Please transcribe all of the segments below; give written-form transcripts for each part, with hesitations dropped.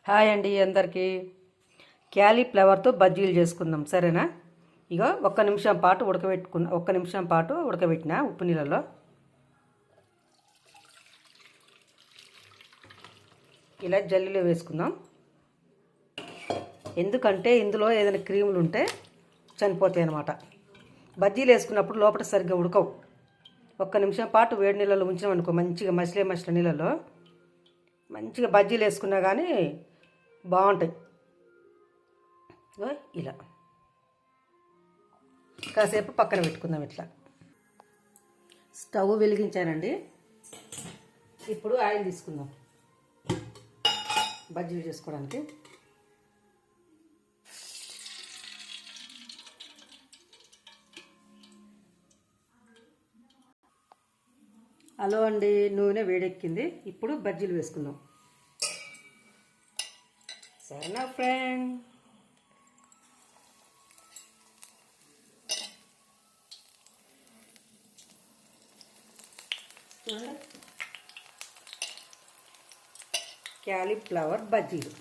Hi అండి అందరికీ. క్యాలీఫ్లవర్తో బజ్జీలు చేసుకుందాం, సరేనా? ఇగో ఒక్క నిమిషం పాటు ఉడకబెట్టిన ఉప్పు నీళ్ళలో. ఇలా జల్లిలో వేసుకుందాం. ఎందుకంటే ఇందులో ఏదైనా క్రీములు ఉంటే చనిపోతాయి అన్నమాట. బజ్జీలు వేసుకున్నప్పుడు లోపల సరిగ్గా ఉడకవు. ఒక్క నిమిషం పాటు వేడి నీళ్ళలో ఉంచినామనుకో, మంచిగా మసిలే నీళ్ళలో మంచిగా బజ్జీలు వేసుకున్నా కానీ బాగుంటాయి. ఇలా కాసేపు పక్కన పెట్టుకుందాం. ఇట్లా స్టవ్ వెలిగించానండి. ఇప్పుడు ఆయిల్ తీసుకుందాం బజ్జీలు చేసుకోవడానికి. హలో అండి, నూనె వేడెక్కింది. ఇప్పుడు బజ్జీలు వేసుకుందాం, సరేనా ఫ్రెండ్? చూడండి, క్యాలీఫ్లవర్ బజ్జీలు.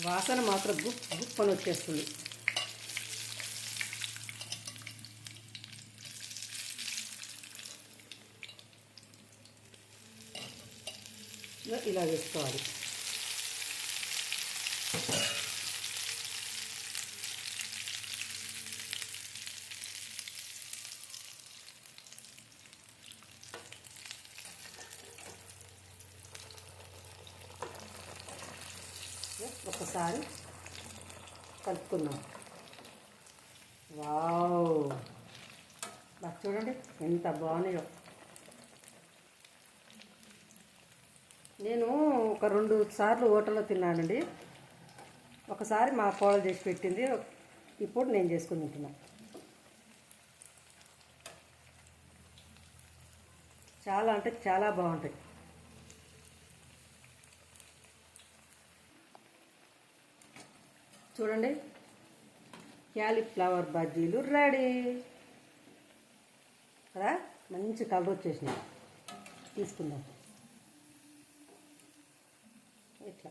వాసన మాత్రం గుప్పని వచ్చేస్తుంది. ఇలా వేసుకోవాలి. ఒకసారి కలుపుకుందాం. వావ్, బాగా చూడండి ఎంత బాగున్నాయో. నేను ఒక 2 సార్లు హోటల్లో తిన్నానండి. ఒకసారి మా కోడలు చేసి పెట్టింది, ఇప్పుడు నేను చేసుకుని తింటున్నా. చాలా అంటే చాలా బాగుంటాయి. చూడండి, క్యాలీఫ్లవర్ బజ్జీలు రెడీ కదా. మంచి కలర్ వచ్చేసినాయి. తీసుకుందాం ఇట్లా.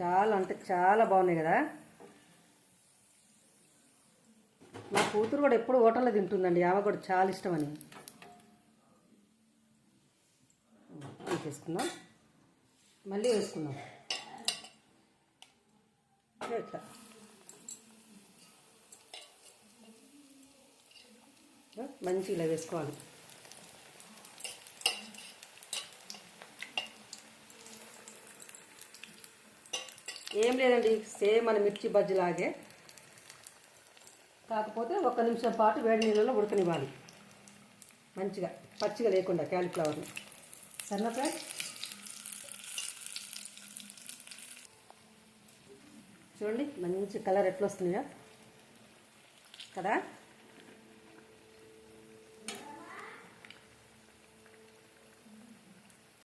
చాలా అంటే చాలా బాగున్నాయి కదా. మా కూతురు కూడా ఎప్పుడు హోటల్లో తింటుందండి, ఆమె కూడా చాలా ఇష్టమని. తీసేసుకుందాం, మళ్ళీ వేసుకుందాం ఇట్లా. మంచి ఇలా వేసుకోవాలి. ఏం లేదండి, సేమ్ మన మిర్చి బజ్జీలాగే, కాకపోతే 1 నిమిషం పాటు వేడి నీళ్ళలో ఉడకనివ్వాలి మంచిగా, పచ్చిగా లేకుండా క్యాలీఫ్లవర్ని. సరేనా ఫ్రెండ్స్? చూడండి మంచి కలర్ ఎట్లా వస్తుందో కదా.